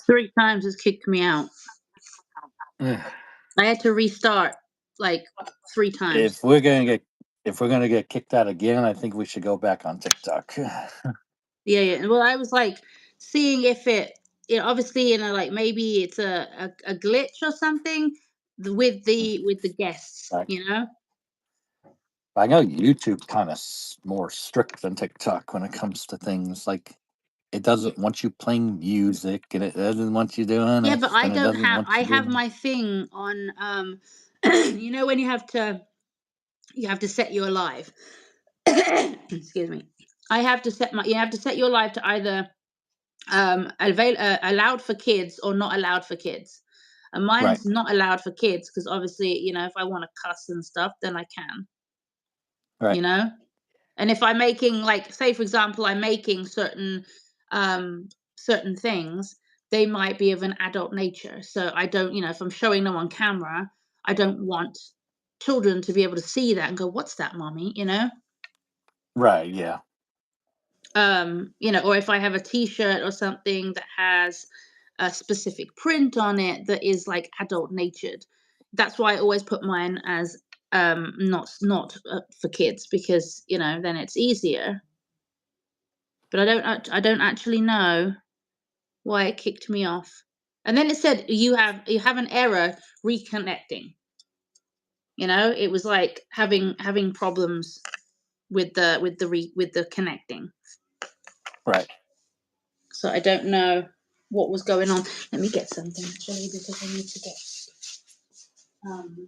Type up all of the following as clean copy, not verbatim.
3 times it's kicked me out. Ugh. I had to restart like 3 times. If we're gonna get kicked out again, I think we should go back on TikTok. Yeah, yeah. Well, I was like seeing if obviously, like maybe it's a glitch or something with the guests, Right. you know? I know YouTube's kind of more strict than TikTok when it comes to things like it doesn't want you playing music and it doesn't want you doing Yeah, but this and it doesn't want I you have doing. my thing on when you have to set your live. Excuse me. I have to set my you have to set your live to either allowed for kids or not allowed for kids. And Right, mine's not allowed for kids because obviously, if I want to cuss and stuff, then I can, right, you know? And if I'm making, like, say for example, I'm making certain things, they might be of an adult nature. So I don't, if I'm showing them on camera, I don't want children to be able to see that and go, "What's that, mommy?" right. Yeah, Or if I have a t-shirt or something that has a specific print on it that is like adult natured. That's why I always put mine as not for kids, because then it's easier. But I don't actually know why it kicked me off. And then it said you have an error reconnecting. It was like having problems with the connecting. right. So I don't know what was going on. Let me get something actually, because I need to get um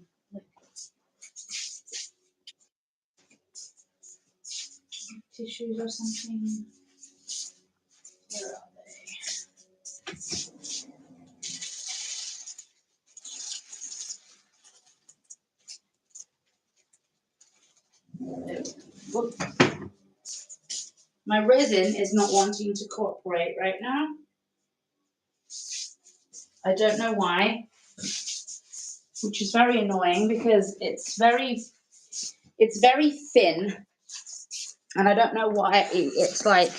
tissues or something. Where are they? Whoop. My resin is not wanting to cooperate right now. I don't know why, which is very annoying because it's very thin, and I don't know why it's like.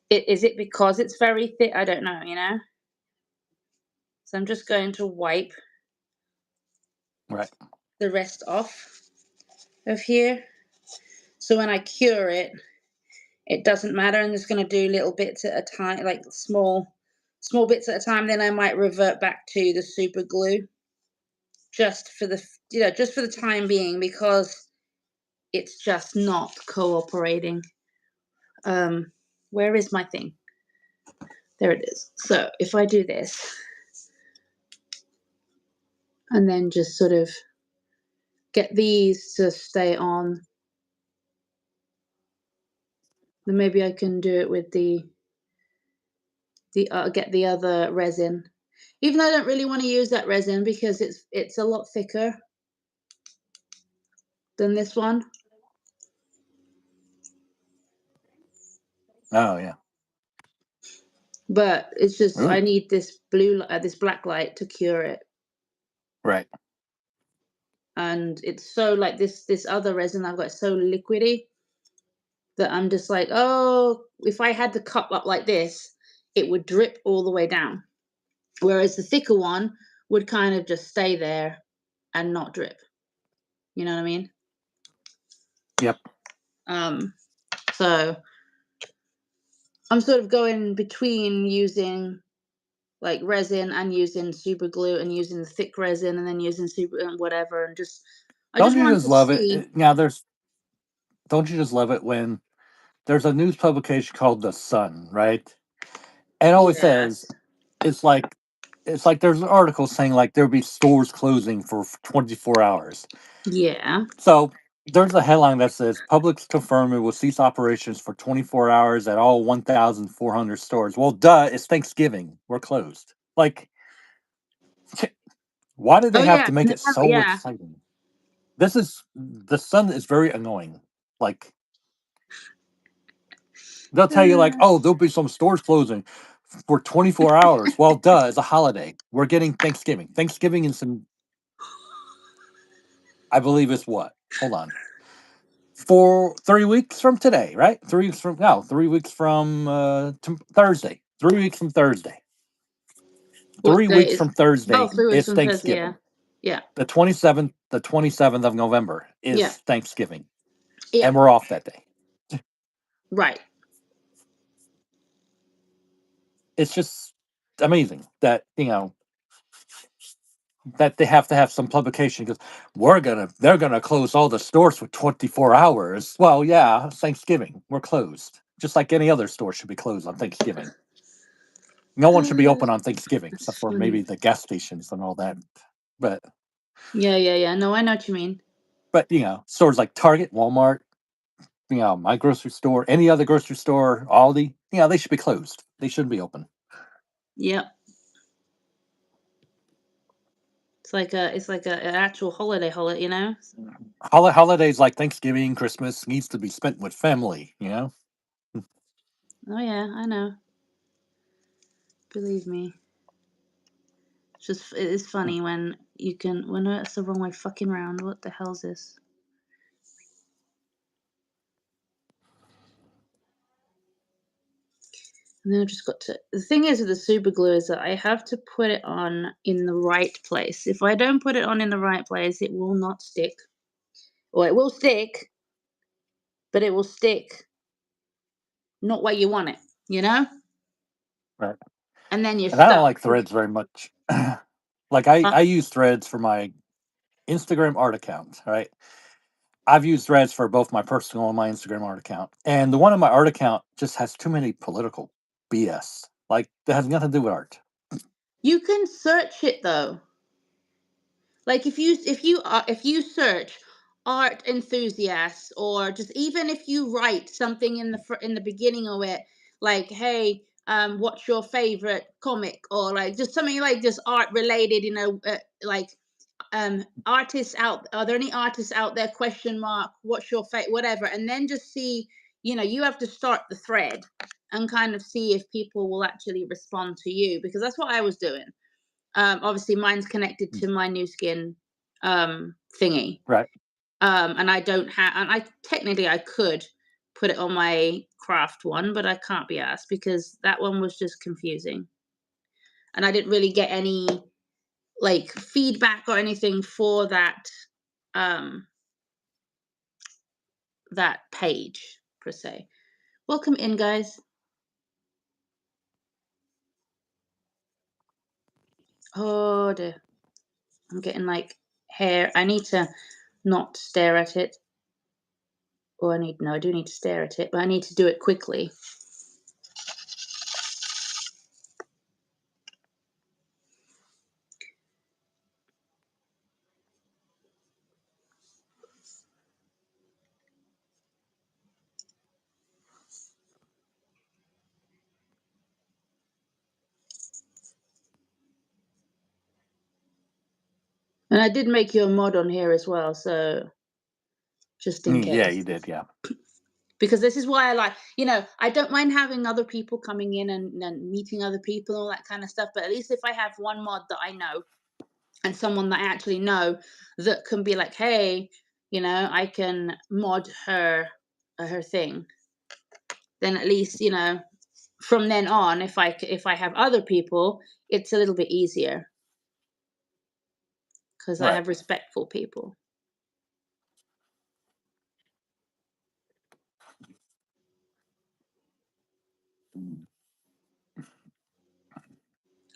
Is it because it's very thick? I don't know. So I'm just going to wipe Right. the rest off of here. So when I cure it, it doesn't matter. I'm just going to do little bits at a time, like small bits at a time. Then I might revert back to the super glue, just for the time being, because it's just not cooperating. Where is my thing? There it is. So if I do this and then just sort of get these to stay on, then maybe I can do it with the get the other resin. Even though I don't really want to use that resin because it's a lot thicker than this one. Oh yeah. But it's just I Ooh. need this this black light to cure it. Right. And it's so like this other resin I've got so liquidy that I'm just like, oh, if I had the cup up like this, it would drip all the way down. Whereas the thicker one would kind of just stay there and not drip. You know what I mean? Yep. So I'm sort of going between using like resin and using super glue and using the thick resin and then using super and whatever, and I Don't just you wanted just to love it? see. Now don't you just love it when there's a news publication called The Sun, right? And it always says Yes. it's like it's like there's an article saying like there'll be stores closing for 24 hours. Yeah. So there's a headline that says Publix confirmed it will cease operations for 24 hours at all 1,400 stores. Well, duh, it's Thanksgiving. We're closed. Like, why do they Oh have yeah. to make it so Yeah. exciting? The Sun is very annoying. Like, they'll tell you like, oh, there'll be some stores closing for 24 hours. Well, duh, it's a holiday. We're getting Thanksgiving. Thanksgiving is I believe it's what? Hold on. For 3 weeks from today, right? 3 weeks from now, 3 weeks from Thursday. 3 weeks from Thursday. What 3 day weeks is? from Thursday Oh, 3 weeks is from Thursday. Yeah, Thanksgiving. yeah, The 27th of November yeah, is Thanksgiving, yeah. and we're off that day. Right. It's just amazing that, that they have to have some publication because they're gonna close all the stores for 24 hours. Well, yeah, Thanksgiving, we're closed. Just like any other store should be closed on Thanksgiving. No one should be open on Thanksgiving except It's for maybe funny. the gas stations and all that. But Yeah, yeah, yeah. No, I know what you mean. stores like Target, Walmart, my grocery store, any other grocery store, Aldi, they should be closed. They shouldn't be open. Yep. It's like an actual holiday, you know? Holidays like Thanksgiving, Christmas needs to be spent with family. Oh yeah, I know. Believe me. It is funny when you can when it's the wrong way fucking round. What the hell's this? And then I just got to the thing is with the super glue is that I have to put it on in the right place. If I don't put it on in the right place, it will not stick. Or it will stick, but it will stick not where you want it, you know? Right. And then you're And I don't stuck. like threads very much. Like I, Uh, I use threads for my Instagram art account, right? I've used threads for both my personal and my Instagram art account. And the one on my art account just has too many political BS. Like that has nothing to do with art. you can search it though. Like if you search art enthusiasts, or just even if you write something in the beginning of it, like, hey, what's your favorite comic, or like just something like just art related, like, artists out are there any artists out there, question mark, what's your favorite, whatever, and then just see, you have to start the thread and kind of see if people will actually respond to you, because that's what I was doing. Obviously mine's connected to my new skin thingy. Right. And I don't have, and I technically I could put it on my craft one, but I can't be asked because that one was just confusing. And I didn't really get any like feedback or anything for um that page per se. Welcome in, guys. Oh dear. I'm getting like hair. I need to not stare at it. Or I do need to stare at it, but I need to do it quickly. And I did make you a mod on here as well, so just in Yeah, case. you did. Yeah. Because this is why I like, I don't mind having other people coming in and meeting other people and all that kind of stuff. But at least if I have one mod that I know and someone that I actually know that can be like, hey, I can mod her thing. Then at least, from then on, if I have other people, it's a little bit easier because I Right. have respectful people.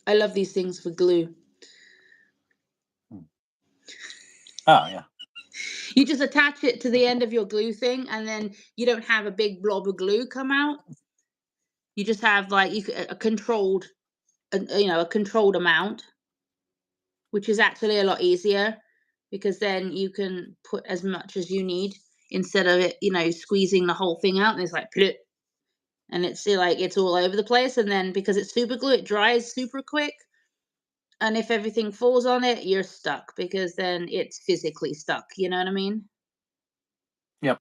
I love these things for glue. Oh, yeah. You just attach it to the end of your glue thing, and then you don't have a big blob of glue come out. You just have like a controlled, a controlled amount, which is actually a lot easier because then you can put as much as you need instead of it, squeezing the whole thing out and it's like plop, and it's like it's all over the place. And then because it's super glue, it dries super quick. And if everything falls on it, you're stuck because then it's physically stuck. You know what I mean? Yep.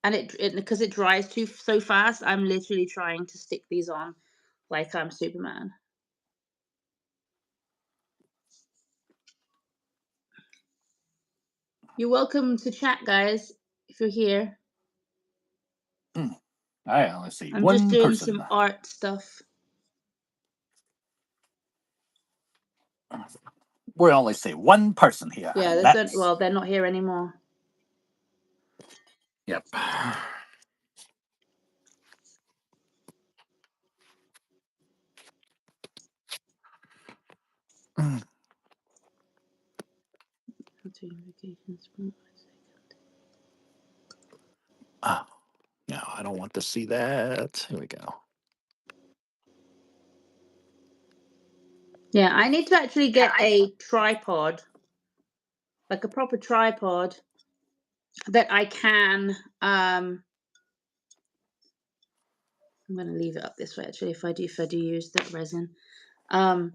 And it because it dries too so fast, I'm literally trying to stick these on like I'm Superman. You're welcome to chat, guys, if you're here. I only see I'm just one doing person. some art stuff. We only see one person here. Yeah, And there's don't. that's Well, they're not here anymore. yep. Oh, no, I don't want to see that. Here we go. Yeah, I need to actually get a tripod, like a proper tripod that I can. I'm going to leave it up this way. Actually, if I do use that resin, um,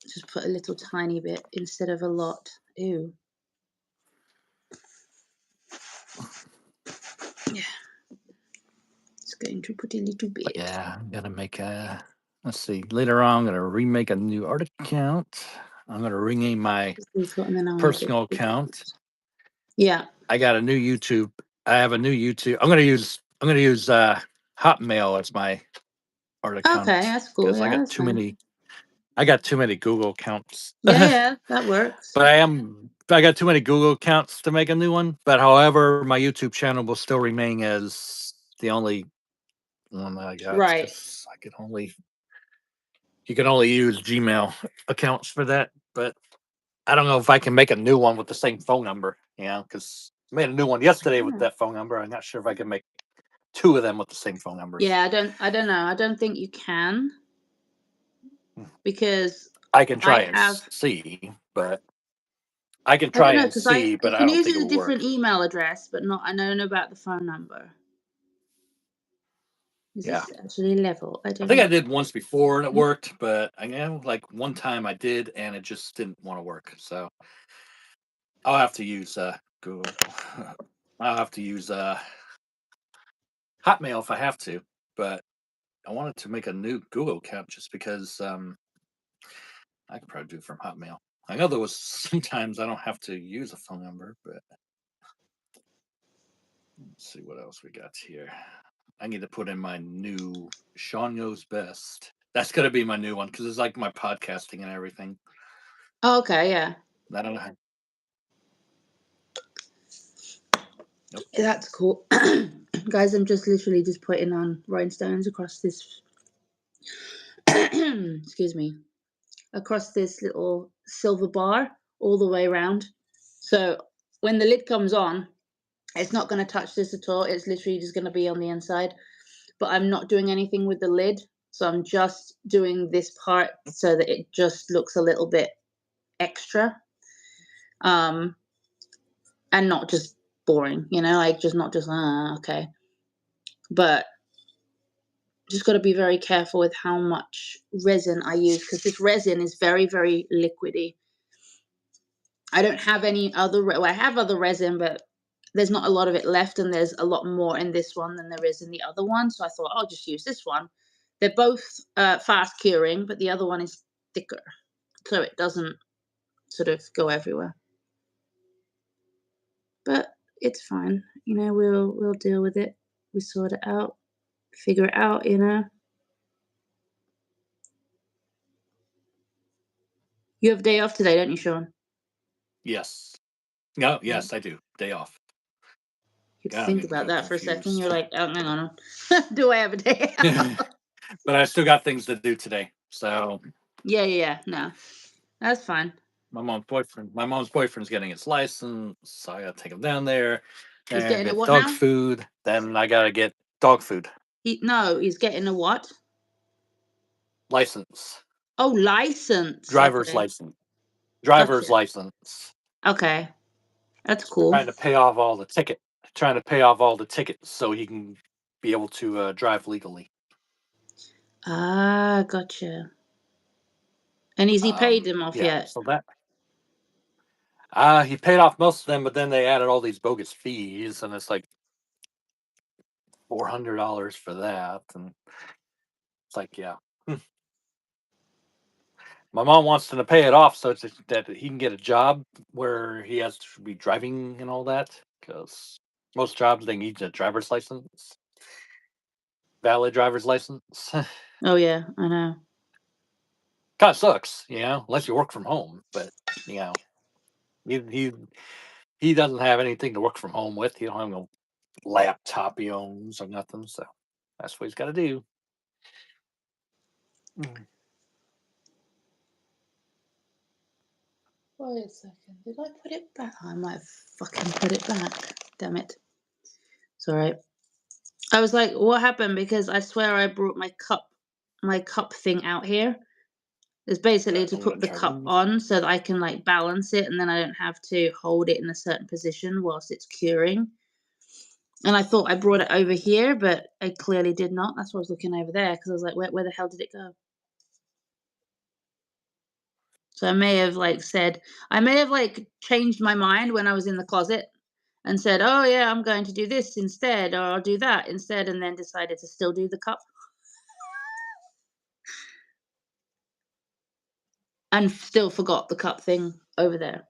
just put a little tiny bit instead of a lot. Ew. Yeah, it's going to put a little But bit. yeah, I'm gonna make a. Let's see. Later on, I'm gonna remake a new art account. I'm gonna rename my Just little, and then I want to put. personal account. Yeah. I got a new YouTube. I have a new YouTube. I'm gonna use Hotmail as my art Okay, account that's cool. because I Yeah, got that's too fine. many. I got too many Google accounts. Yeah, yeah, that works. But I got too many Google accounts to make a new one. But however, my YouTube channel will still remain as the only one that I got Right. because you can only use Gmail accounts for that. But I don't know if I can make a new one with the same phone number. Because I made a new one yesterday with Yeah. that phone number. I'm not sure if I can make two of them with the same phone numbers. Yeah, I don't know. I don't think you can because I can I try and have. see, but I can I don't try know and because I see, you but I can don't use think it it a will work. different email address, but not. I don't know about the phone number. Is Yeah. this actually level? I I don't think I know. did once before and it worked, but I know like one time I did and it just didn't want to work. So I'll have to use Google. I'll have to use Hotmail if I have to, but I wanted to make a new Google account just because I could probably do it from Hotmail. I know there was sometimes I don't have to use a phone number, but let's see what else we got here. I need to put in my new Sean Knows Best. That's gonna be my new one because it's like my podcasting and everything. Oh, okay, yeah, I don't know. Nope. that's cool. Guys, I'm just literally just putting on rhinestones across this. Excuse me, across this little silver bar all the way around. So when the lid comes on, it's not going to touch this at all. It's literally just going to be on the inside. But I'm not doing anything with the lid. So I'm just doing this part so that it just looks a little bit extra. Um, and not just boring, like just not just okay. But just got to be very careful with how much resin I use because this resin is very, very liquidy. I don't have any other. Well, I have other resin, but there's not a lot of it left, and there's a lot more in this one than there is in the other one. So I thought I'll just use this one. They're both fast curing, but the other one is thicker, so it doesn't sort of go everywhere. But it's fine. We'll deal with it. We sort it out, figure it out. You have day off today, don't you, Sean? Yes. No, Yeah. yes, I do. Day off. You have to God, I'm think getting about so that for a second. You're confused. like, oh, hang on. Do I have a day off? But I still got things to do today. So Yeah, yeah, yeah. No, that's fine. my mom's boyfriend's getting his license, so I gotta take him down there. He's Then I getting a get what dog now? food. Then I gotta get dog food. No, he's getting a what? License. Oh, license. Driver's Okay, license. Driver's gotcha. license. Okay, that's cool. Trying to pay off all the ticket. Trying to pay off all the tickets so he can be able to drive legally. Ah, gotcha. And has he paid them off Yeah. yet? So that he paid off most of them, but then they added all these bogus fees, and it's like $400 for that, and it's like, yeah. My mom wants him to pay it off so that he can get a job where he has to be driving and all that. Because most jobs they need a driver's license, valid driver's license. Oh yeah, I know. Kind of sucks, you know, unless you work from home. But you know, he he doesn't have anything to work from home with. He don't have no laptop he owns or nothing. So that's what he's got to do. Mm. Wait a second. Did I put it back? I might have fucking put it back. Damn it. It's all right. I was like, what happened? Because I swear I brought my cup thing out here. It's basically to I'm gonna put the cup turn. on so that I can like balance it and then I don't have to hold it in a certain position whilst it's curing. And I thought I brought it over here, but I clearly did not. That's why I was looking over there because I was like, where the hell did it go? So I may have like changed my mind when I was in the closet and said, oh yeah, I'm going to do this instead, or I'll do that instead, and then decided to still do the cup and still forgot the cup thing over there,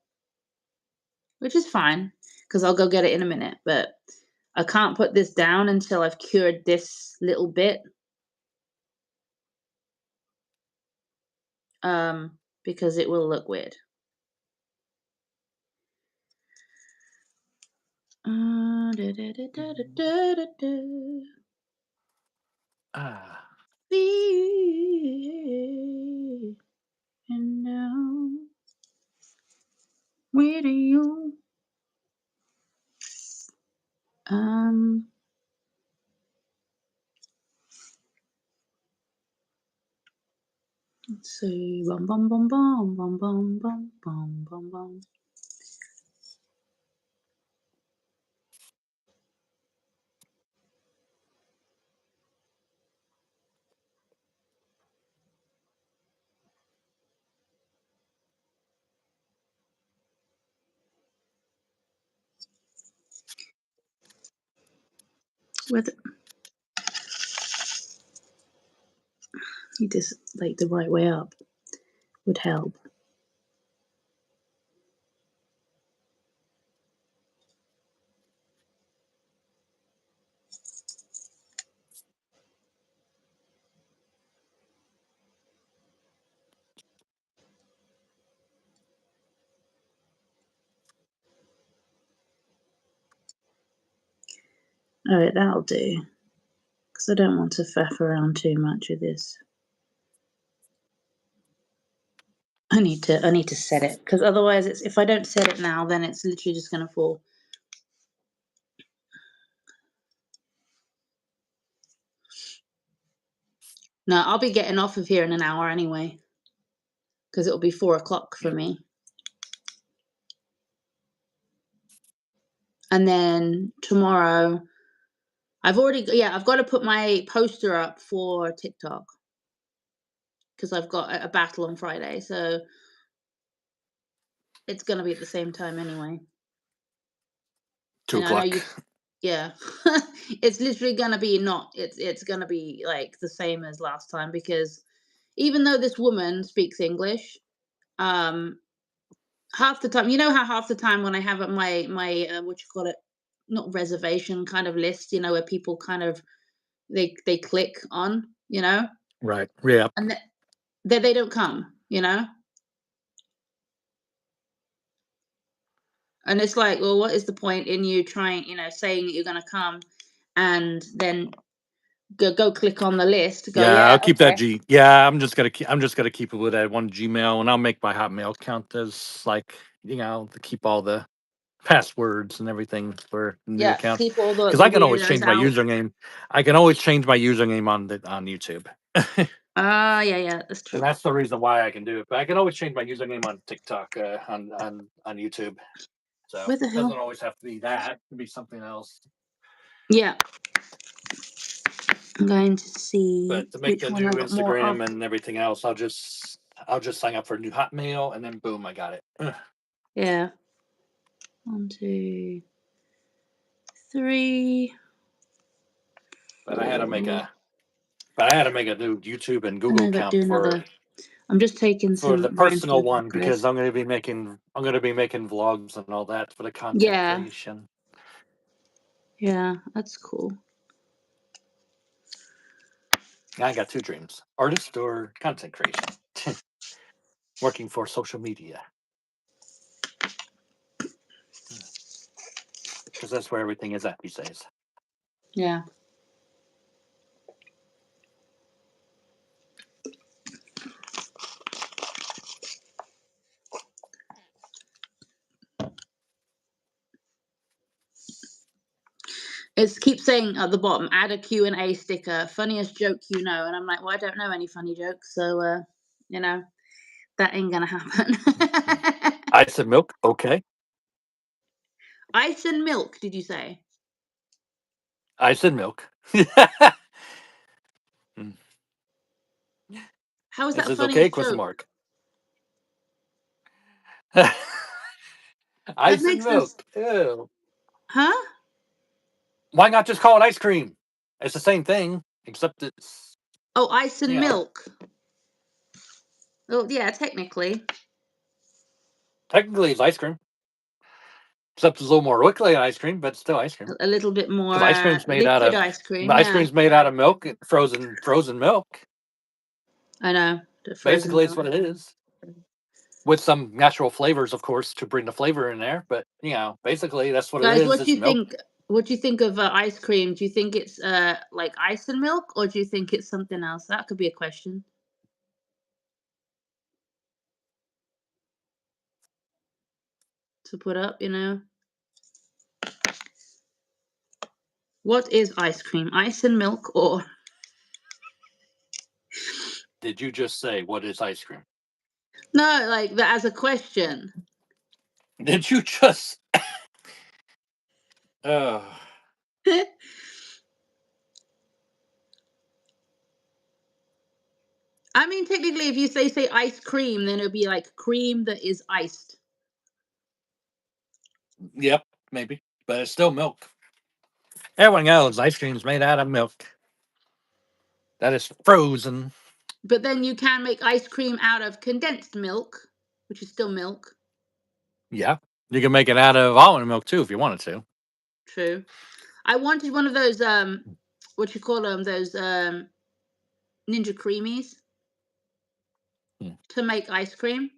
which is fine because I'll go get it in a minute. But I can't put this down until I've cured this little bit. Because it will look weird. Da, da, da, da, da, da, da. Ah. Be and now with you. Um, let's see. Bum bum bum bum bum bum bum bum bum bum. With you just like the right way up would help. All right, that'll do. Because I don't want to faff around too much with this. I need to set it because otherwise, it's if I don't set it now, then it's literally just gonna fall. No, I'll be getting off of here in an hour anyway, because it'll be 4 o'clock for Yep. me. And then tomorrow, I've got to put my poster up for TikTok because I've got a battle on Friday, so it's gonna be at the same time anyway. Two And I know o'clock. you, yeah, it's literally gonna be not. It's gonna be like the same as last time because even though this woman speaks English, um, half the time, you know how half the time when I have my what you call it, not reservation kind of list, where people kind of they click on, Right. Yeah. and they don't come, and it's like, well, what is the point in you trying, saying that you're gonna come, and then go click on the list, go, Yeah. I'll yeah, keep that okay, G. Yeah. I'm just gonna keep it with that one Gmail, and I'll make my Hotmail count as like to keep all the passwords and everything for the new yeah, account keep all because the I can always weirdos change my out. username. I can always change my username on YouTube. Yeah, that's And true. that's the reason why I can do it. But I can always change my username on TikTok, on YouTube. So Where the it doesn't hell? always have to be that. It could be something else. Yeah, I'm going to see But to make which the one I new got more of. Instagram and everything else, I'll just sign up for a new Hotmail and then boom, I got it. Yeah, 1, 2, 3, But I had to make 4. a new YouTube and And Google I got to account do for another. I'm just taking for the some personal rhinestones off one the because list. I'm gonna be making vlogs and all that for the content Yeah, creation. yeah, that's cool. I got two dreams: artist or content creation. working for social media because that's where everything is at these days. Yeah. It keeps saying at the bottom, add a Q&A sticker, funniest joke you know. And I'm like, well, I don't know any funny jokes. So, that ain't going to happen. Ice and milk, okay. Ice and milk, did you say? Ice and milk. Mm. How is Is that this okay? funniest Question joke? mark. That Ice and makes no milk. Ew. Huh? Why not just call it ice cream? It's the same thing, except it's Oh, ice and yeah. milk. Oh, yeah, technically. Technically, it's ice cream, except it's a little more liquid than ice cream, but still ice cream. A little bit more Because ice cream's made out liquid of ice cream. ice Yeah, cream's made out of milk, frozen milk. I know. The frozen Basically, it's milk. what it is, with some natural flavors, of course, to bring the flavor in there. But basically, that's what it Guys, is. what do It's you milk. think? What do you think of ice cream? Do you think it's like ice and milk, or do you think it's something else? That could be a question to put up. What is ice cream? Ice and milk, or Did you just say what is ice cream? no? Like that as a question. Did you just? Uh, I mean, technically, if you say ice cream, then it'll be like cream that is iced. yep, maybe, but it's still milk. Everyone knows ice cream's made out of milk. That is frozen. But then you can make ice cream out of condensed milk, which is still milk. Yeah, you can make it out of almond milk too if you wanted to. True. I wanted one of those what you call them, those ninja creamies Hmm. to make ice cream.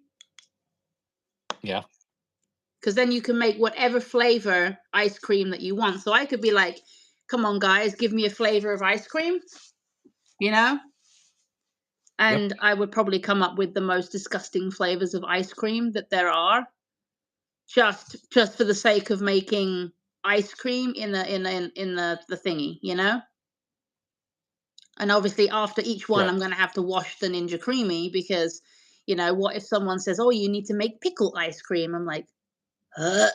Yeah. Because then you can make whatever flavor ice cream that you want. So I could be like, come on, guys, give me a flavor of ice cream, you know? Yep. And I would probably come up with the most disgusting flavors of ice cream that there are, just for the sake of making ice cream in the thingy, you know? And obviously after each one, I'm Correct. going to have to wash the ninja creamy because, what if someone says, oh, you need to make pickle ice cream? I'm like, huh?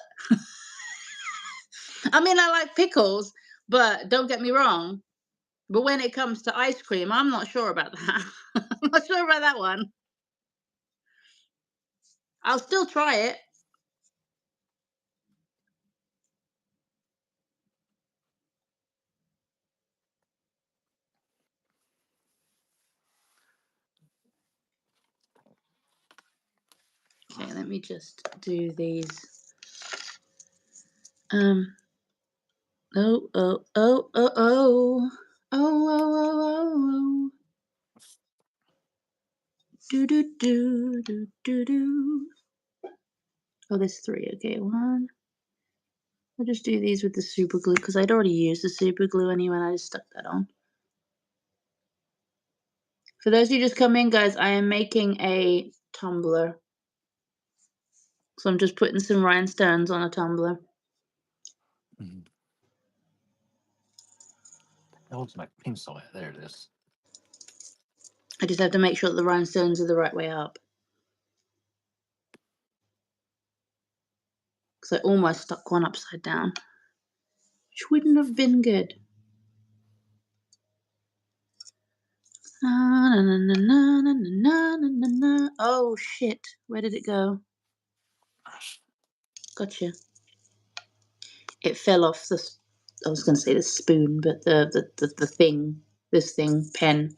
I mean, I like pickles, but don't get me wrong. But when it comes to ice cream, I'm not sure about that. I'm not sure about that one. I'll still try it. Okay, let me just do these. Oh, oh, oh, oh, oh. Oh, oh, oh, oh, oh. Do, do, do, do, do, do. Oh, there's three. Okay, one. I'll just do these with the super glue because I'd already used the super glue anyway. And I just stuck that on. For those of you just come in, guys, I am making a tumbler. So I'm just putting some rhinestones on a tumbler. Mm-hmm. What's my pencil at? There it is. I just have to make sure that the rhinestones are the right way up. Because I almost stuck one upside down. Which wouldn't have been good. Oh shit. Where did it go? Gotcha. It fell off the. I was going to say the spoon, but the thing. This thing. Pen.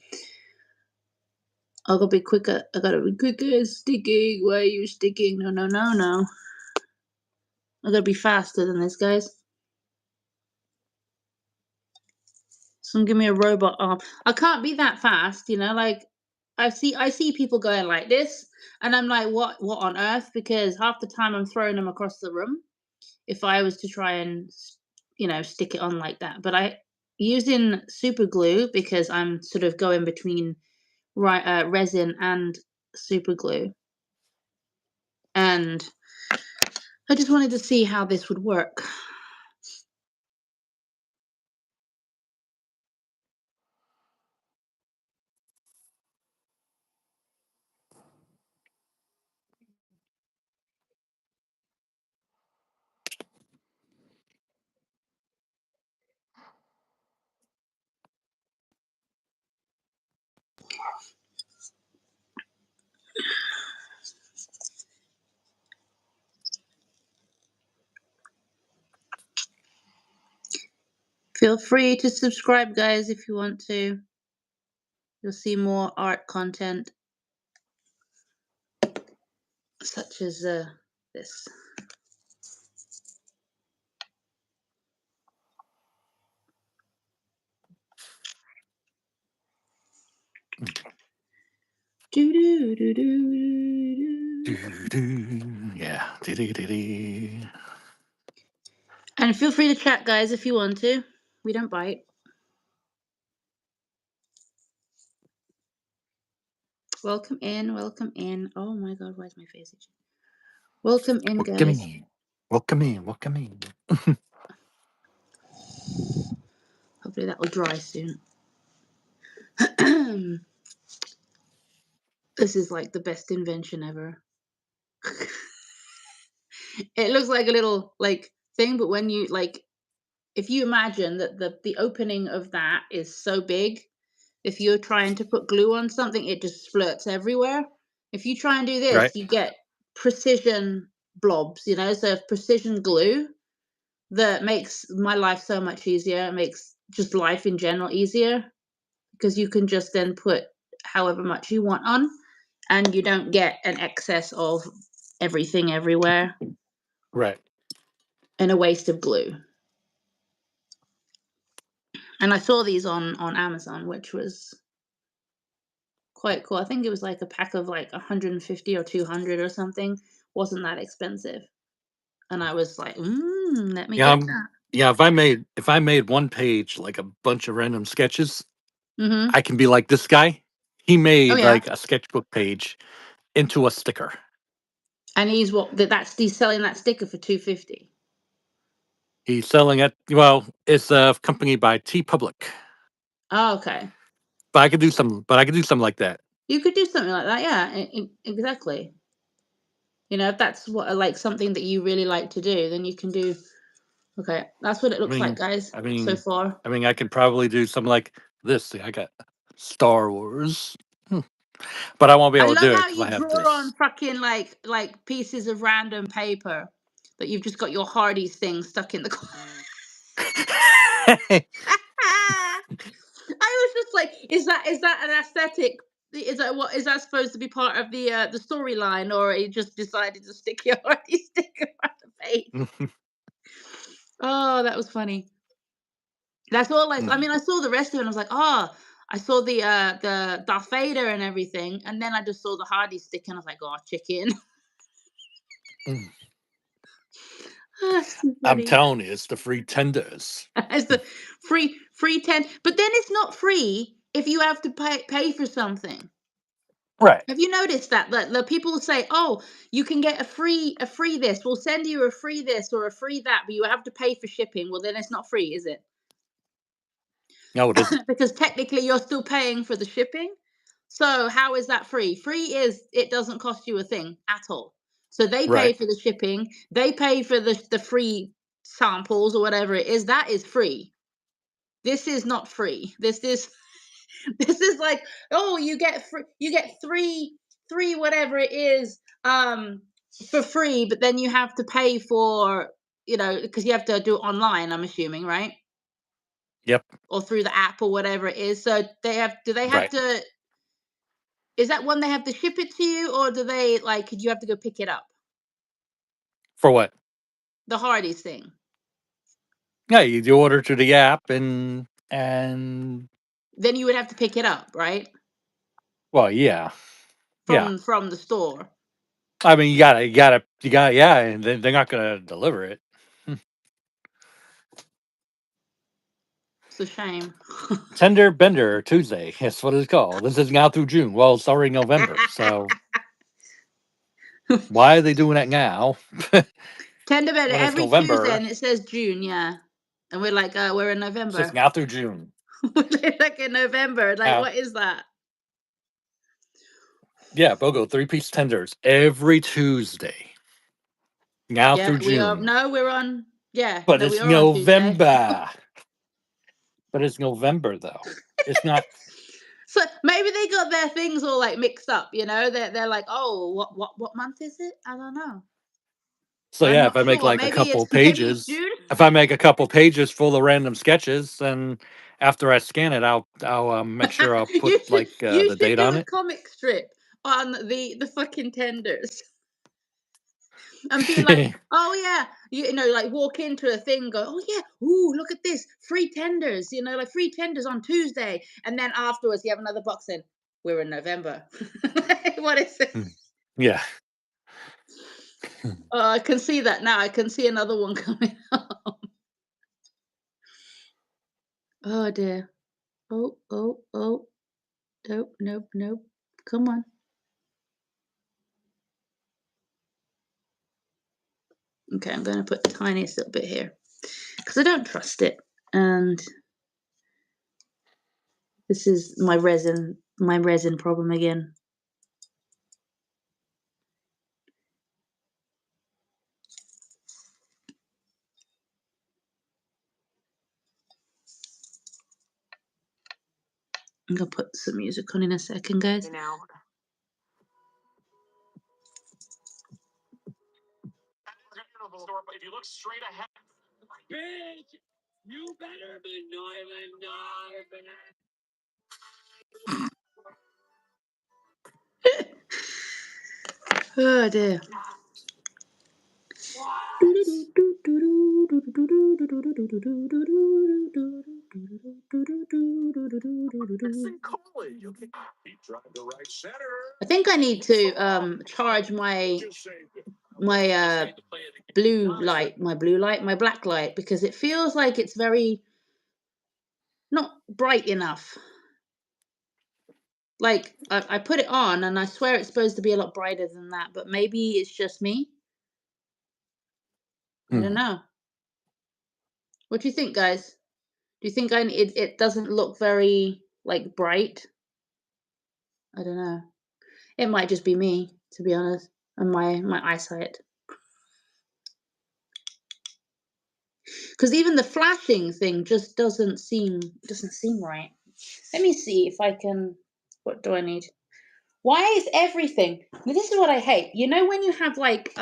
I gotta be quicker. I gotta be quicker. Sticking. Why are you sticking? No, no, no, no. I gotta be faster than this, guys. Someone give me a robot arm. I can't be that fast, like I see people going like this, and I'm like, what on earth? Because half the time I'm throwing them across the room if I was to try and stick it on like that. But I using super glue because I'm sort of going between resin and super glue, and I just wanted to see how this would work. Feel free to subscribe, guys, if you want to. You'll see more art content such as this. Do do do do do. Yeah. And feel free to chat, guys, if you want to. We don't bite. Welcome in, welcome in. Oh my god, why is my face itching? Welcome in, Welcome guys. in. Welcome in. Welcome in. Hopefully that will dry soon. This is like the best invention ever. It looks like a little like thing, but when you like if you imagine that the opening of that is so big, if you're trying to put glue on something, it just splurts everywhere. If you try and do this, Right. you get precision blobs, so precision glue that makes my life so much easier. It makes just life in general easier because you can just then put however much you want on and you don't get an excess of everything everywhere Right. and a waste of glue. And I saw these on Amazon, which was quite cool. I think it was like a pack of like 150 or 200 or something. Wasn't that expensive. And I was like, let me Yeah. get that. Yeah. If I made one page like a bunch of random sketches, Mm-hmm. I can be like this guy. He Oh made yeah. like a sketchbook page into a sticker. And he's selling that sticker for 250. He's selling it. Well, it's accompanied by T Public. Oh, okay. But I could do some. But I could do something like that. You could do something like that, yeah, exactly. If that's what like something that you really like to do, then you can do. Okay, that's what it I looks like, mean, guys, I so mean, far. I mean, I could probably do something like this. See, I got Star Wars, but I won't be I able to love do it how because I you have draw on this. fucking like pieces of random paper that you've just got your Hardy's thing stuck in the corner. I was just like, is that an aesthetic? Is that supposed to be part of the storyline, or you just decided to stick your Hardy sticker on the page? Oh, that was funny. That's all I mean, I saw the rest of it and I was like, "Oh," I saw the Darth Vader and everything, and then I just saw the Hardy stick and I was like, "Oh, chicken." That's too I'm funny. telling you, it's the free tenders. It's the free 10, but then it's not free if you have to pay for something. Right. Have you noticed that the people say, "Oh, you can get a free this. We'll send you a free this or a free that, but you have to pay for shipping." Well, then it's not free, is it? No, it isn't. Because technically you're still paying for the shipping. So how is that free? Free is it doesn't cost you a thing at all. So they pay Right. for the shipping, they pay for the free samples or whatever it is. That is free. This is not free. This is this is like, oh, you get three whatever it is for free, but then you have to pay for, because you have to do it online, I'm assuming, right? Yep. Or through the app or whatever it is. So do they have Right. to is that one they have to ship it to you, or do they like you have to go pick it up? For what? The Hardee's thing. Yeah, you do order to the app and Then you would have to pick it up, right? Well, yeah, yeah. from the store. I mean, yeah, and they're not gonna deliver it. Hmm. It's a shame. Tender Bender Tuesday. That's what it's called. This is now through June. Well, it's already November, so why are they doing that now Tender Bed when it's every Tuesday, November? and it says June, yeah. And we're like, we're in It's just November. now through June. We're like in November. Like, Now, what is that? yeah, BOGO 3-piece tenders every Tuesday. Now Yeah, through we are. June. No, we're on. Yeah, But no, we it's are on Tuesday. November. But it's November though. It's not. So maybe they got their things all like mixed up. They're like, oh, what month is it? I don't know. So I'm yeah, if not I make sure. like a Maybe couple it's maybe it's pages, June. if I make a couple pages full of random sketches, then after I scan it, I'll make sure I'll put you should like you the should date do on a it. comic strip on the fucking tenders and be like, oh yeah, like walk into a thing, go, oh yeah, ooh, look at this, free tenders, like free tenders on Tuesday, and then afterwards you have another box in. We're in November. What is it? Hmm. Yeah. Oh, I can see that now. I can see another one coming up. Oh dear. Oh, oh, oh. Nope, nope, nope. Come on. Okay, I'm going to put the tiniest little bit here because I don't trust it. And this is my resin problem again. I'm going to put some music on in a second, guys. Oh dear. I think I need to charge my my black light, because it feels like it's very not bright enough. Like I put it on and I swear it's supposed to be a lot brighter than that, but maybe it's just me. I don't Hmm. know. What do you think, guys? Do you think it doesn't look very like bright? I don't know. It might just be me, to be honest, and my eyesight. Because even the flashing thing just doesn't seem right. Let me see if I can. What do I need? Why is everything? Now, this is what I hate. When you have like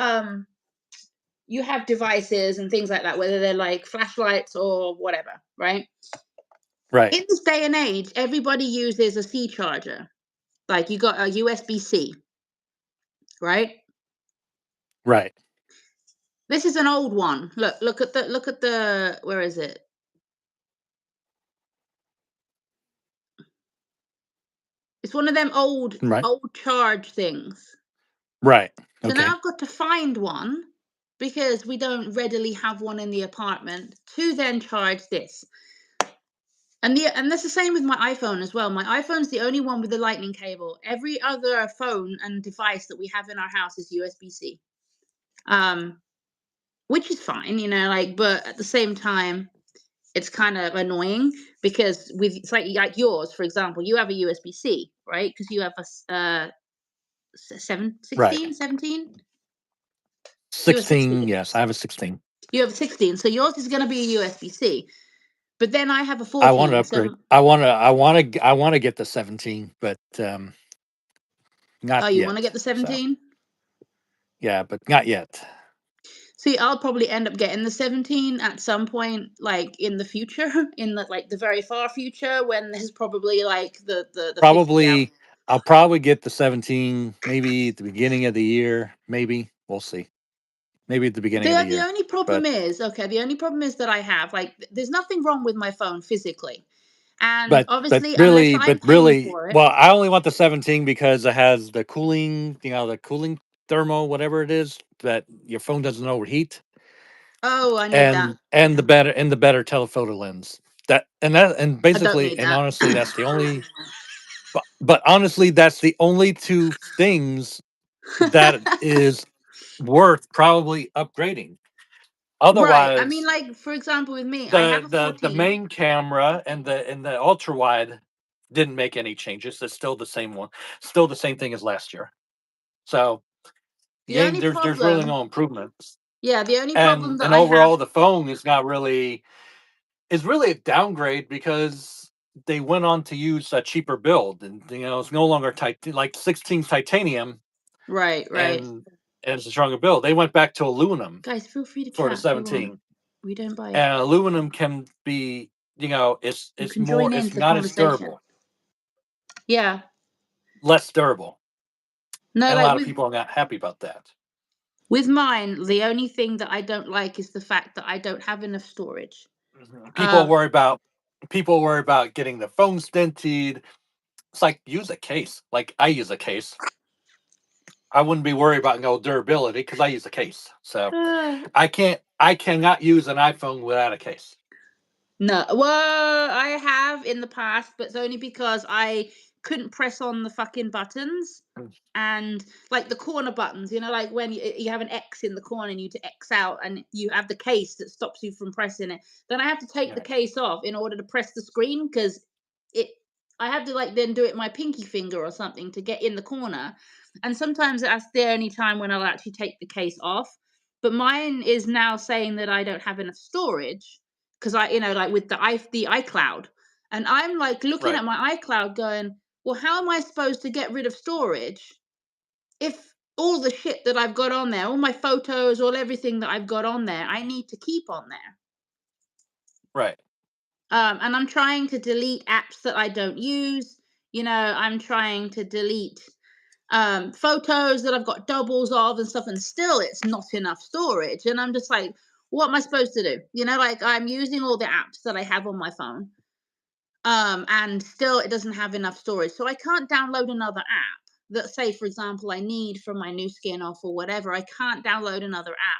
you have devices and things like that, whether they're like flashlights or whatever, right? Right. In this day and age, everybody uses a C charger. Like you got a USB-C, right? Right. This is an old one. Look at the where is it? It's one of them old Right. old charge things. Right. So now Okay. I've got to find one because we don't readily have one in the apartment to then charge this. And that's the same with my iPhone as well. My iPhone's the only one with the lightning cable. Every other phone and device that we have in our house is USB-C. Which is fine, but at the same time, it's kind of annoying because with it's like yours, for example, you have a USB-C, right? Because you have a 16, Right. 17. You have 16. 16. Yes, I have a 16. You have 16, so yours is going to be a USB-C. But then I have a I want to 14, upgrade. so I want to get the 17, but not oh, you want to yet. get the So 17? yeah, but not yet. See, I'll probably end up getting the 17 at some point, like in the future, in the very far future, when there's probably like the 50 out. Probably, I'll probably get the 17 maybe at the beginning of the year. Maybe we'll see. Maybe at the beginning of the The year. only But problem is, okay, the only problem is that I have, like, there's nothing wrong with my phone physically. And But obviously, unless really, I'm but paying really, for it. well, I only want the 17 because it has the cooling, the cooling thermo, whatever it is, that your phone doesn't overheat, Oh, I need that. and the better telephoto lens. And I don't basically need and that. honestly, that's the only. But honestly, that's the only two things that is worth probably upgrading. Right. I mean, Otherwise, like for example, with me, I have the a the 14. main camera and the ultra wide didn't make any changes. It's still the same one, still the same thing as last year. So The only there's really problem, no improvements. yeah, the only problem And that I have, overall, the phone is not really is really a downgrade because they went on to use a cheaper build, and it's no longer like 16 titanium, right, right. and it's a stronger build. They went back to aluminum Guys, feel free to for the chat if you want. 17, We don't bite. and aluminum can be, You it's can join more, into it's the not as conversation. durable, Yeah. less durable, No, and a like lot of people are not happy about that. with mine, the only thing that I don't like is the fact that I don't have enough storage. Mhm. Um, People worry about getting the phone stinted. It's like, use a case. Like, I use a case. I wouldn't be worried about no durability because I use a case. So I cannot use an iPhone without a case. No, well, I have in the past, but it's only because I couldn't press on the fucking buttons Mm. and like the corner buttons, like when you have an X in the corner and you to X out and you have the case that stops you from pressing it. Then I have to take the Yeah. case off in order to press the screen because it. I have to like then do it with my pinky finger or something to get in the corner, and sometimes that's the only time when I'll actually take the case off. But mine is now saying that I don't have enough storage because like with the iCloud, and I'm like looking Right. at my iCloud, going, well, how am I supposed to get rid of storage if all the shit that I've got on there, all my photos, all everything that I've got on there, I need to keep on there. Right. And I'm trying to delete apps that I don't use. I'm trying to delete photos that I've got doubles of and stuff, and still it's not enough storage. And I'm just like, what am I supposed to do? Like I'm using all the apps that I have on my phone, and still it doesn't have enough storage. So I can't download another app that, say, for example, I need for my new skin off or whatever. I can't download another app.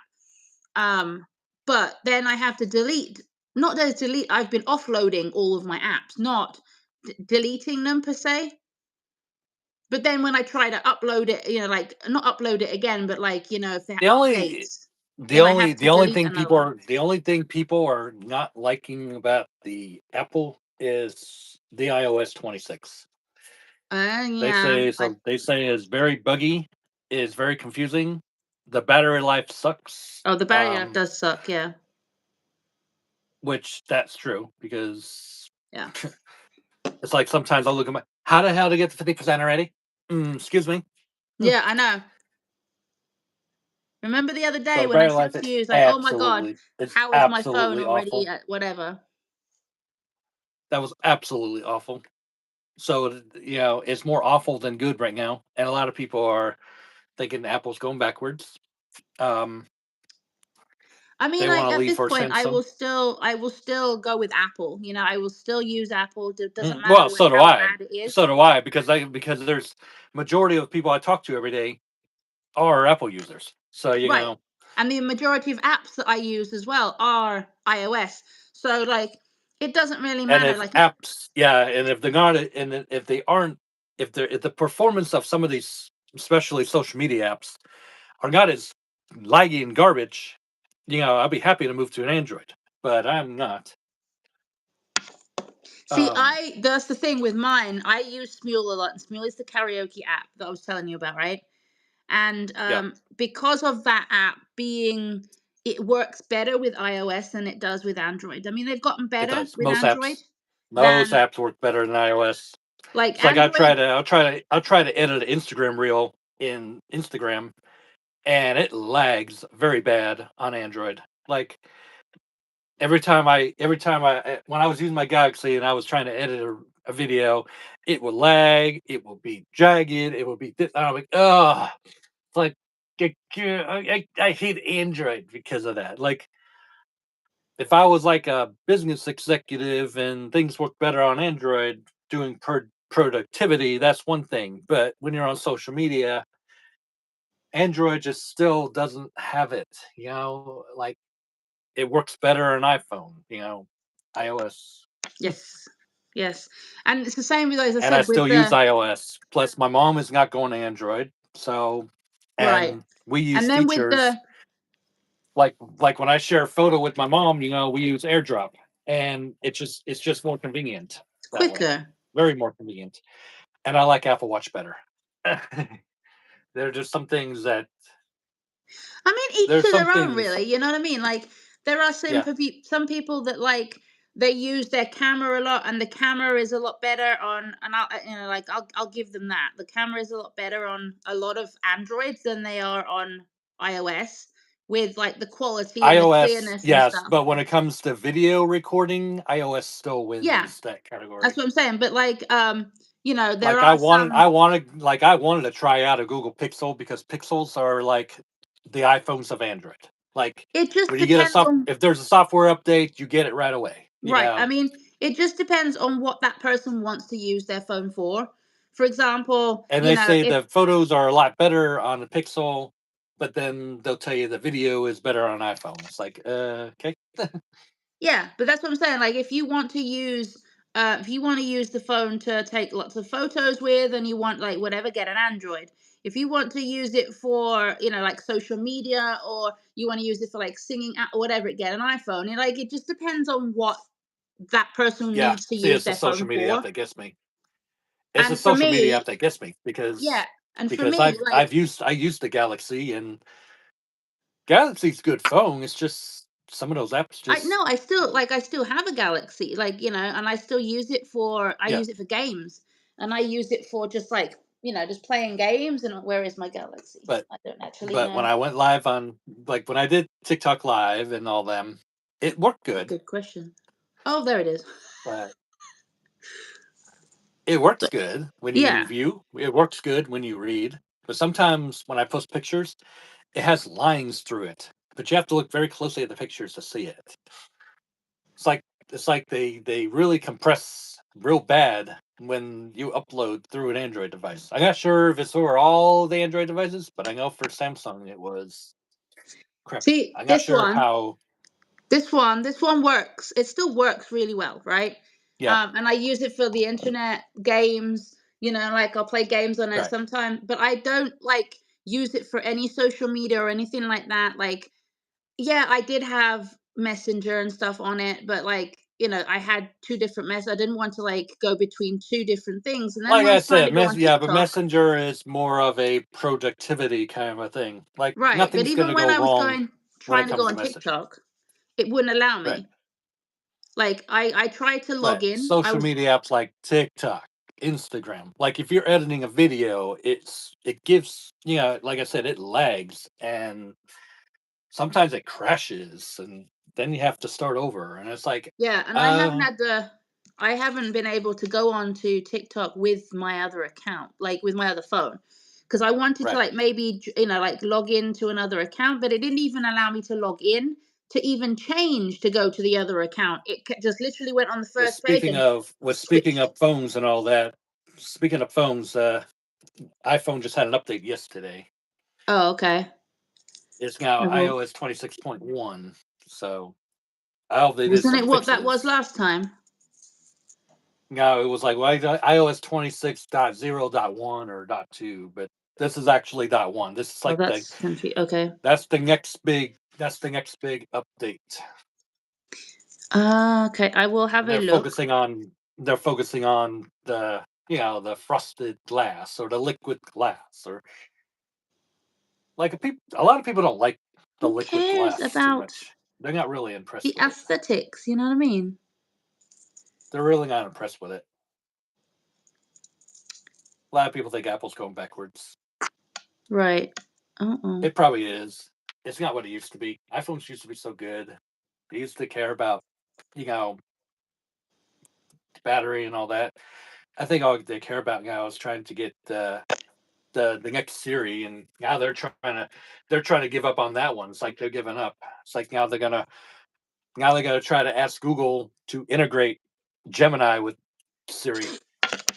But then I have to delete. Not that it's delete. I've been offloading all of my apps, not deleting them per se. But then when I try to upload it, like not upload it again, but like if they have The only updates, then I have to delete another one. the only thing people are not liking about the Apple is the iOS 26. Yeah, They say it's very buggy, is very confusing. The battery life sucks. oh, the battery life does suck. Yeah, Which that's true because yeah, it's like sometimes I'll look at my how the hell to get to 50% already? Excuse me. Mm. yeah. I know. Remember the other day So when I battery said life to is you, it's like, oh my god, it's how is my phone absolutely already awful. at whatever? That was absolutely awful. So it's more awful than good right now, and a lot of people are thinking Apple's going backwards. Um, I mean, they want like to at leave this for point, Samsung. I will still go with Apple. I will still use Apple. It doesn't matter Well, so do how I. bad it is. So do I because there's majority of people I talk to every day are Apple users. So Right. And the majority of apps that I use as well are iOS. So like it doesn't really and matter. if Like apps, yeah, and if they're not, and if they aren't, if the performance of some of these, especially social media apps, are not as laggy and garbage, I'll be happy to move to an Android, but I'm not. see, Um, that's the thing with mine. I use Smule a lot. And Smule is the karaoke app that I was telling you about, right? And yeah, because of that app being it works better with iOS than it does with Android. I mean, they've gotten it better does. with Android Most than apps work better than iOS. like It's like Android. I'll try to edit an Instagram reel in Instagram, and it lags very bad on Android. Like every time when I was using my Galaxy and I was trying to edit a video, it would lag, it would be jagged, it would be this. I'm like, oh, it's like I hate Android because of that. Like if I was like a business executive and things work better on Android doing productivity, that's one thing. But when you're on social media, Android just still doesn't have it. Like it works better on iPhone. iOS, Yes. Yes. And it's the same with, as I and I said, with still use the iOS. Plus, my mom is not going to Android, so right. and we use And then with features the like when I share a photo with my mom, we use AirDrop, and it's just more convenient it's that way. quicker. Very more convenient, and I like Apple Watch better. There are just some things that I mean, each there's to some their own, things. really. You know what I mean? Like there are Yeah, some people that like they use their camera a lot, and the camera is a lot better on. And I'll give them that. The camera is a lot better on a lot of Androids than they are on iOS, with like the quality and the iOS, clearness and yes, stuff. but when it comes to video recording, iOS still Yeah, wins that that's category. what I'm saying. But like, there Like are some. I wanted to try out a Google Pixel because Pixels are like the iPhones of Android. Like It just when you get a depends soft on. if there's a software update, you get it right away. Right. I mean, it just depends on what that person wants to use their phone for. For example, And they say if the photos are a lot better on a Pixel, but then they'll tell you the video is better on an iPhone. It's like, okay. yeah, but that's what I'm saying. Like if you want to use the phone to take lots of photos with and you want like whatever, get an Android. If you want to use it for, like social media or you want to use it for like singing or whatever, get an iPhone. And like it just depends on what that person Yeah, needs to see, use it's a their social phone media app for. that gets me. It's a And for social media app me, that gets me yeah, and for because me, like I used the Galaxy, and Galaxy's a good phone. It's just some of those apps I just no, I still have a Galaxy, like, and I yeah. use it for games, and I use it for just like, just playing games. And where is my Galaxy? But I don't actually but when know. I went live on like when I did TikTok live and all them, it worked That's a good. good question. Oh, there it is. But it works But good when you yeah. view. It works good when you read. But sometimes when I post pictures, it has lines through it. But you have to look very closely at the pictures to see it. It's like they really compress real bad when you upload through an Android device. I'm not sure if it's for all the Android devices, but I know for Samsung it was crappy. See, I'm not sure how. this one works. It still works really well, right? Yeah, And I use it for the internet games. Like I'll play games on it right. sometimes, but I don't like use it for any social media or anything like that. Like, yeah, I did have Messenger and stuff on it, but like, I had two different I didn't want to like go between two different things. And then Like when I I was trying to said, go on yeah, but TikTok, Messenger is more of a productivity kind of a thing. Like right? But nothing's going even to when go I was wrong going when it trying to go comes to on messaging. TikTok, it wouldn't allow Right. me. Like I tried to log But in. I social was media apps like TikTok, Instagram, like if you're editing a video, it gives, like I said, it lags and sometimes it crashes and then you have to start over and it's like, Yeah, and uh, I haven't been able to go on to TikTok with my other account, like with my other phone, because I wanted to right. like maybe like log into another account, but it didn't even allow me to log in to even change to go to the other account. It just literally went on the first page and Speaking switched. of phones and all that, speaking of phones, iPhone just had an update yesterday. Oh, okay. It's now Well, iOS 26.1. So I hope they did wasn't some it what that was fixes. last time? No, it was like, well, iOS 26.0.1 or dot .2, but this is actually dot .1. This is Oh, like that's okay. that's the next big update. Okay, I will have And a look. they're focusing on the frosted glass or the liquid glass or like a lot of people don't like the Who liquid cares glass too about much. They're not really the impressed with it. aesthetics? You know what I mean? They're really not impressed with it. A lot of people think Apple's going backwards. Right. Uh-uh. It probably is. It's not what it used to be. iPhones used to be so good. They used to care about, you know, battery and all that. I think all they care about now is trying to get the next Siri, and now they're trying to give up on that one. It's like they're giving up. It's like now they're gonna Now they got to try to ask Google to integrate Gemini with Siri. It's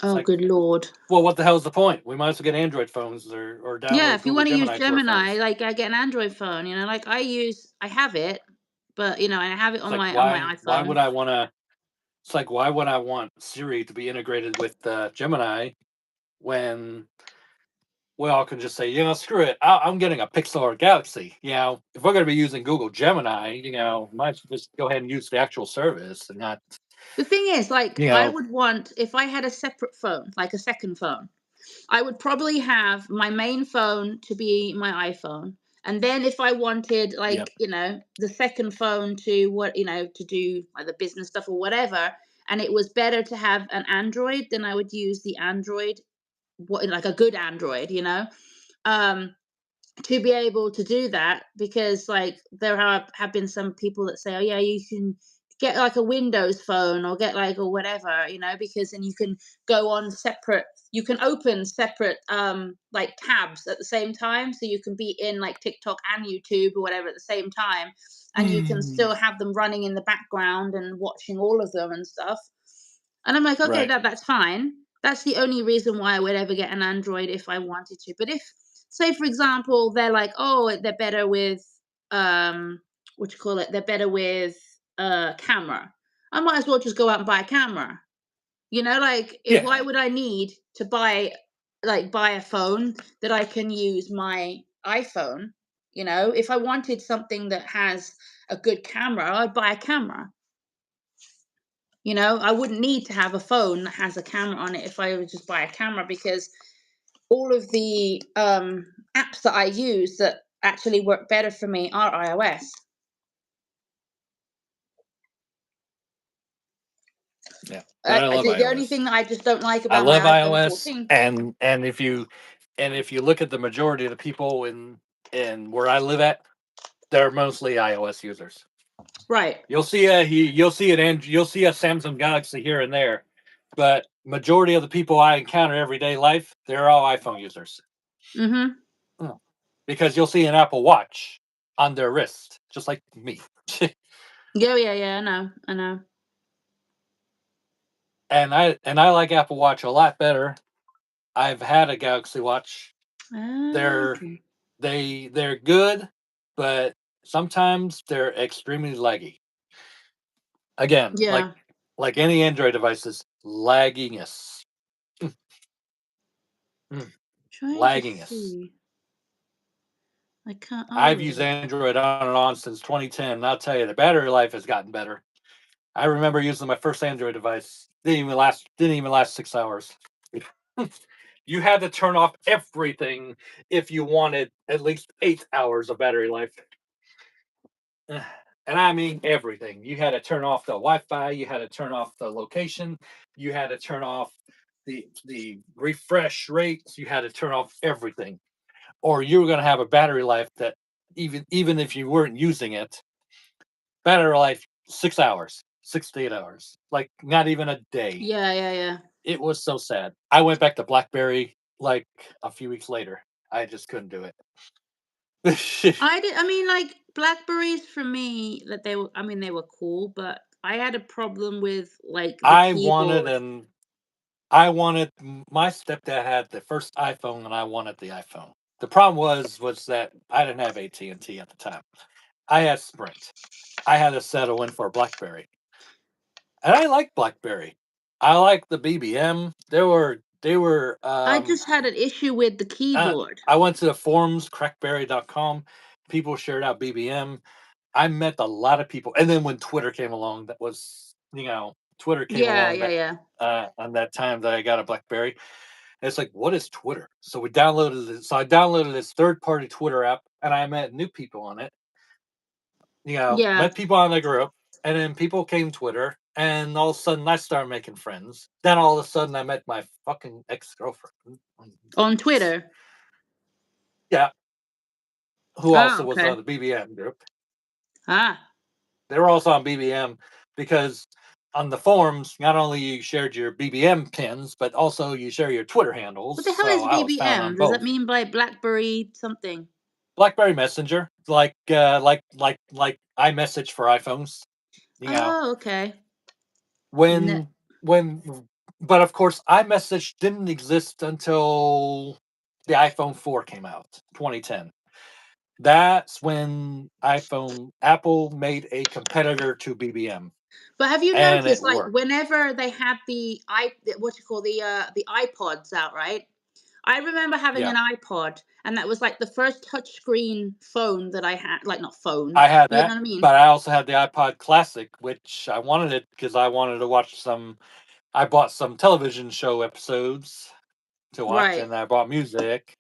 Oh, like, good lord. well, what the hell's the point? We might as well get Android phones or Yeah, download if you Google want to use Gemini to our Gemini, phones. like I get an Android phone, like I have it, but I have it It's on like, my why iPhone. would I want to? It's like, why would I want Siri to be integrated with Gemini when we all can just say, screw it. I'm getting a Pixel or Galaxy. If we're going to be using Google Gemini, might as well just go ahead and use the actual service and not, The thing is, like, you I know, would want if I had a separate phone, like a second phone. I would probably have my main phone to be my iPhone. And then if I wanted yep. the second phone to to do like the business stuff or whatever, and it was better to have an Android, then I would use the Android, like a good Android, um, to be able to do that because like there have been some people that say, oh yeah, you can get like a Windows phone or get like or whatever, because then you can go on separate, you can open separate like tabs at the same time, so you can be in like TikTok and YouTube or whatever at the same time, and you can Mm. still have them running in the background and watching all of them and stuff. And I'm like, okay, Right. that's fine. That's the only reason why I would ever get an Android if I wanted to. But if, say, for example, they're like, oh, they're better with what you call it? They're better with camera. I might as well just go out and buy a camera. Like why Yeah. would I need to buy a phone that I can use my iPhone? If I wanted something that has a good camera, I'd buy a camera. I wouldn't need to have a phone that has a camera on it if I would just buy a camera because all of the apps that I use that actually work better for me are iOS. Yeah. But I love The only iOS. thing that I just don't like I about love my iPhone iOS, 14. and if you look at the majority of the people in where I live at, they're mostly iOS users. Right. You'll see a Samsung Galaxy here and there, but majority of the people I encounter everyday life, they're all iPhone users. Mm-hmm. Oh. Because you'll see an Apple Watch on their wrist, just like me. Yeah, yeah, yeah. I know. And I like Apple Watch a lot better. I've had a Galaxy Watch. They're Okay. they're good, but sometimes they're extremely laggy. Again, like Yeah. like any Android devices, lagginess. Mm, Trying to lagginess. see. I can't. I've Oh. used Android on and on since 2010. And I'll tell you, the battery life has gotten better. I remember using my first Android device. Didn't even last 6 hours. You had to turn off everything if you wanted at least 8 hours of battery life. And I mean everything. You had to turn off the Wi-Fi. You had to turn off the location. You had to turn off the refresh rates. You had to turn off everything, or you were going to have a battery life that even if you weren't using it, battery life 6 hours, 6 to 8 hours, like not even a day. Yeah, yeah, yeah. It was so sad. I went back to BlackBerry like a few weeks later. I just couldn't do it. I did. I mean, like Blackberries for me, that they were. I mean, they were cool, but I had a problem with like the I wanted keyboard. and I wanted my stepdad had the first iPhone and I wanted the iPhone. The problem was that I didn't have AT&T at the time. I had Sprint. I had to settle in for BlackBerry. And I like BlackBerry. I like the BBM. They were I just had an issue with the uh, keyboard. I went to the forums crackberry.com. People shared out BBM. I met a lot of people. And then when Twitter came along, Twitter came Yeah, along yeah, that yeah, on that time that I got a BlackBerry. And it's like, what is Twitter? So we downloaded it. So I downloaded this third-party Twitter app, and I met new people on it. yeah, Met people on the group, and then people came Twitter, and all of a sudden I started making friends. Then all of a sudden I met my fucking ex-girlfriend. on Twitter. Yeah, who Ah, also was okay. on the BBM group. Ah, They were also on BBM because on the forums, not only you shared your BBM pins, but also you share your Twitter handles. what the hell So is I was found on BBM? Does that both. mean by BlackBerry something? BlackBerry Messenger, like iMessage for iPhones. You know, Oh, okay. No, when when but of course iMessage didn't exist until the iPhone 4 came out, 2010. That's when iPhone Apple made a competitor to BBM, but have you and it noticed, like, worked. whenever they had what you call the iPods out, right? I remember having Yeah, an iPod, and that was like the first touchscreen phone that I had. Like, not phone, I had you know that, what I mean? but I also had the iPod Classic, which I wanted it because I wanted to watch some. I bought some television show episodes to watch, Right. and I bought music.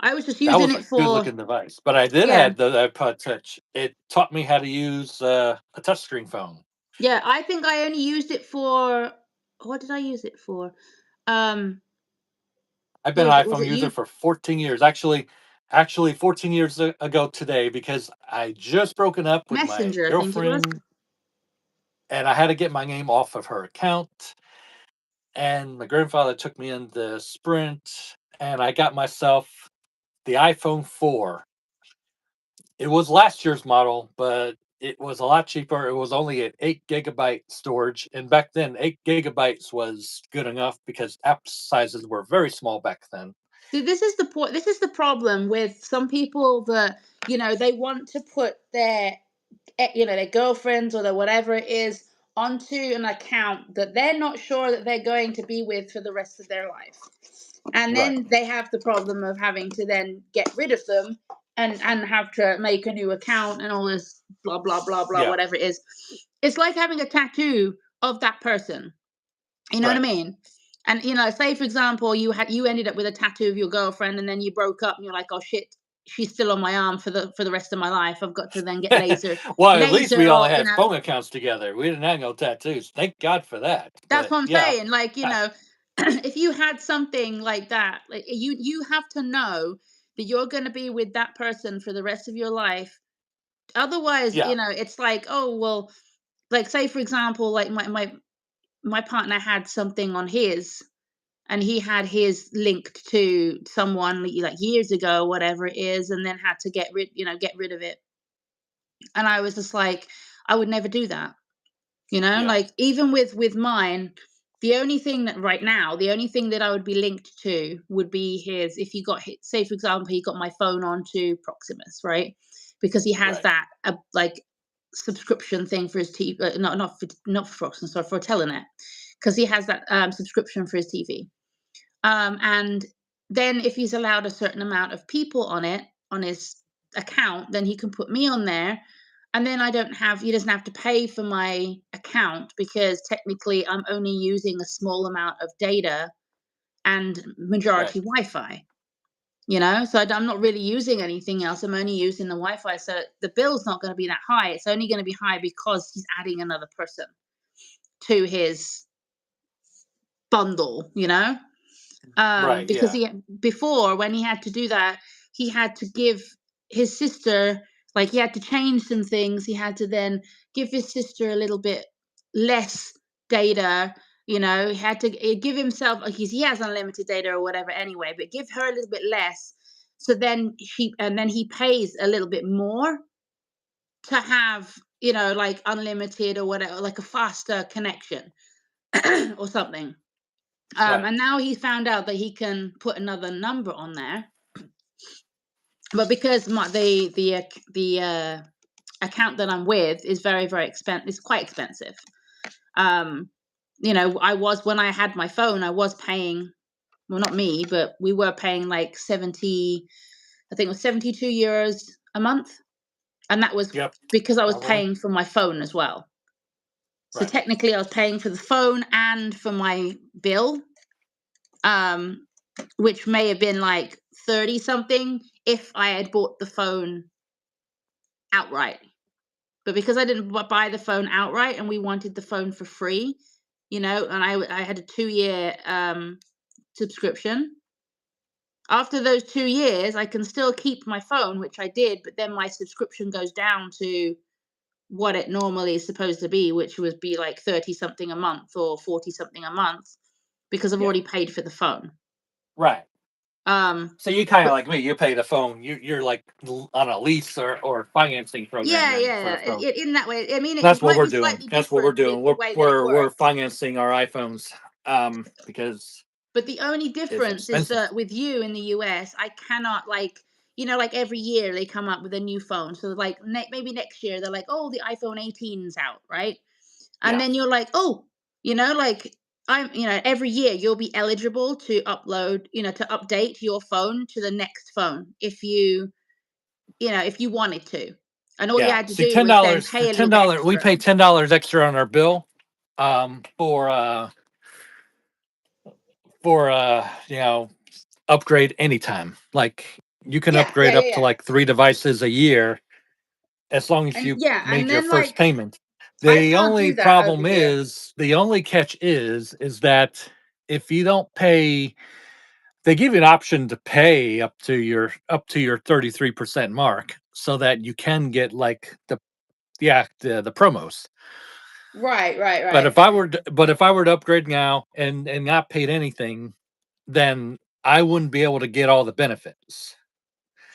I was just That using was a it good for, looking device, but I did yeah, have the iPod Touch. It taught me how to use a touchscreen phone. yeah. I think I only used it for, what did I use it for? Um, I've been was an it was iPhone it user you for 14 years. Actually 14 years ago today, because I just broken up with my Messenger? I think it was. girlfriend, and I had to get my name off of her account. And my grandfather took me into Sprint, and I got myself the iPhone 4. It was last year's model, but it was a lot cheaper. It was only at 8 gigabyte storage, and back then 8 gigabytes was good enough because app sizes were very small back then. See, this is the point. This is the problem with some people that, they want to put their, their girlfriends or their whatever it is onto an account that they're not sure that they're going to be with for the rest of their life. And Right. then they have the problem of having to then get rid of them and have to make a new account and all this blah blah blah blah Yeah. whatever it is. It's like having a tattoo of that person. You know what I Right. mean? And say for example, you ended up with a tattoo of your girlfriend, and then you broke up, and you're like, oh shit, she's still on my arm for the rest of my life. I've got to then get Well, at least we laser, only or had phone accounts together. We didn't have no tattoos. Thank God for that. that's But what I'm yeah, saying. Like, I, if you had something like that, like you have to know that you're going to be with that person for the rest of your life. Otherwise, yeah, it's like, oh well, like say for example, like my partner had something on his, and he had his linked to someone like years ago, whatever it is, and then had to get rid of it. And I was just like, I would never do that. yeah, Like even with mine, the only thing that right now, the only thing that I would be linked to would be his. If you got say for example, he got my phone onto Proximus, right? Because he has right, that like subscription thing for his TV, not for Proximus, sorry, for Telenet, because he has that subscription for his TV. And then if he's allowed a certain amount of people on his account, then he can put me on there. And then he doesn't have to pay for my account, because technically I'm only using a small amount of data and right, majority Wi-Fi. So I'm not really using anything else. I'm only using the Wi-Fi. So the bill's not going to be that high. It's only going to be high because he's adding another person to his bundle. right. Because Yeah, he before, when he had to do that, he had to give his sister, like he had to change some things. He had to then give his sister a little bit less data. He had to give himself, like he has unlimited data or whatever anyway, but give her a little bit less. So then he pays a little bit more to have, like unlimited or whatever, like a faster connection or something. right. And now he found out that he can put another number on there, but because the account that I'm with is very very expensive, it's quite expensive. Um, I was when I had my phone, I was paying, well, not me, but we were paying like 70, I think it was 72 euros a month, and that was Yep. because I was Probably. paying for my phone as well. So Right. technically, I was paying for the phone and for my bill. Um, which may have been like 30 something if I had bought the phone outright. But because I didn't buy the phone outright, and we wanted the phone for free, and I had a 2-year subscription. After those 2 years, I can still keep my phone, which I did, but then my subscription goes down to what it normally is supposed to be, which would be like 30 something a month or 40 something a month, because I've Yeah. already paid for the phone. Right. So you kind of like me. You pay the phone. You're like on a lease or financing program Yeah, then for yeah, the phone. in that way. I mean, it That's what might we're be doing. slightly That's what we're different with doing. the We're way that it we're we're works. financing our iPhones because But the only it's difference is expensive. that with you in the US, I cannot like, like every year they come up with a new phone. So like maybe next year they're like, oh, the iPhone 18's out, right? And Yeah. then you're like, oh, like every year you'll be eligible to upload, to update your phone to the next phone if you wanted to. And all you Yeah. had to See, do ten was then dollars. pay a Ten little bit dollars. We extra. pay $10 extra on our bill, for upgrade anytime. Like you can Yeah, yeah, upgrade yeah, up to yeah. like 3 devices a year as long as And you yeah, and made your then first like payment. I The can't only do that over problem here. is, the only catch is that if you don't pay, they give you an option to pay up to your 33% mark so that you can get like the promos. Right, right, But right. if I were to upgrade now and not paid anything, then I wouldn't be able to get all the benefits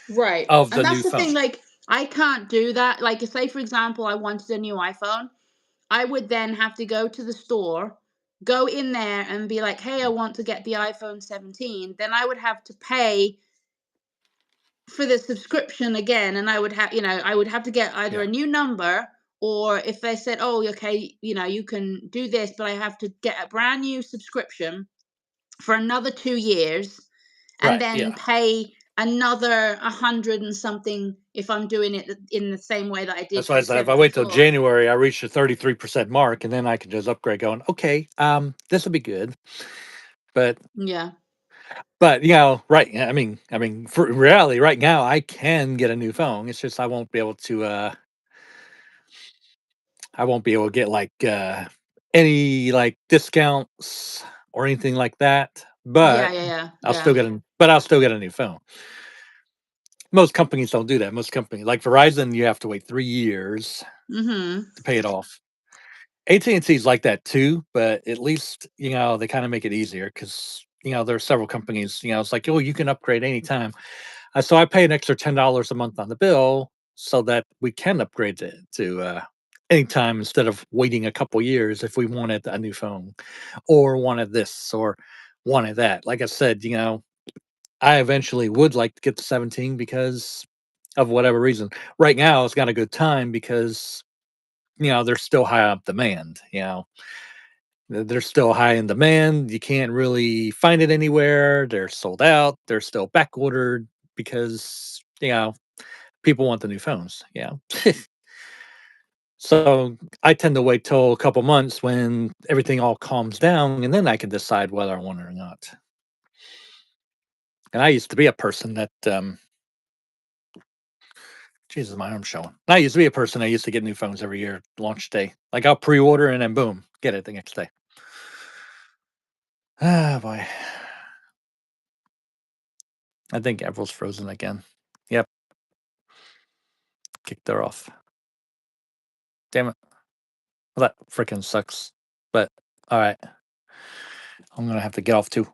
Right. of And the that's new the thing, phone. like, I can't do that. Like, say, for example, I wanted a new iPhone, I would then have to go to the store, go in there and be like, hey, I want to get the iPhone 17. Then I would have to pay for the subscription again. And I would have to get either Yeah. a new number, or if they said, oh, okay, you can do this, but I have to get a brand new subscription for another 2 years and Right. then Yeah. pay another 100 and something if I'm doing it in the same way that I did That's for why I the said if I wait till 74. January, I reach the 33% mark, and then I can just upgrade. Going, okay, this will be good. But Yeah. right? Yeah, I mean, for reality, right now, I can get a new phone. It's just I won't be able to. I won't be able to get like any like discounts or anything like that. Yeah, But yeah, yeah, I'll yeah. still get a. But I'll still get a new phone. Most companies don't do that. Most companies, like Verizon, you have to wait 3 years Mhm. to pay it off. AT&T is like that too, but at least they kind of make it easier because there are several companies. It's like, oh, you can upgrade anytime. So I pay an extra $10 a month on the bill so that we can upgrade to anytime instead of waiting a couple years if we wanted a new phone or wanted this or wanted that. Like I said, I eventually would like to get the 17 because of whatever reason. Right now, it's got a good time because they're still high up demand. They're still high in demand. You can't really find it anywhere. They're sold out. They're still back ordered because people want the new phones. Yeah. So I tend to wait till a couple months when everything all calms down, and then I can decide whether I want it or not. And I used to be a person that, Jesus, my arm's showing. I used to be a person that used to get new phones every year, launch day. Like I'll pre-order and then boom, get it the next day. Ah, boy. I think April's frozen again. Yep, kicked her off. Damn it. Well, that freaking sucks. But all right, I'm gonna have to get off too.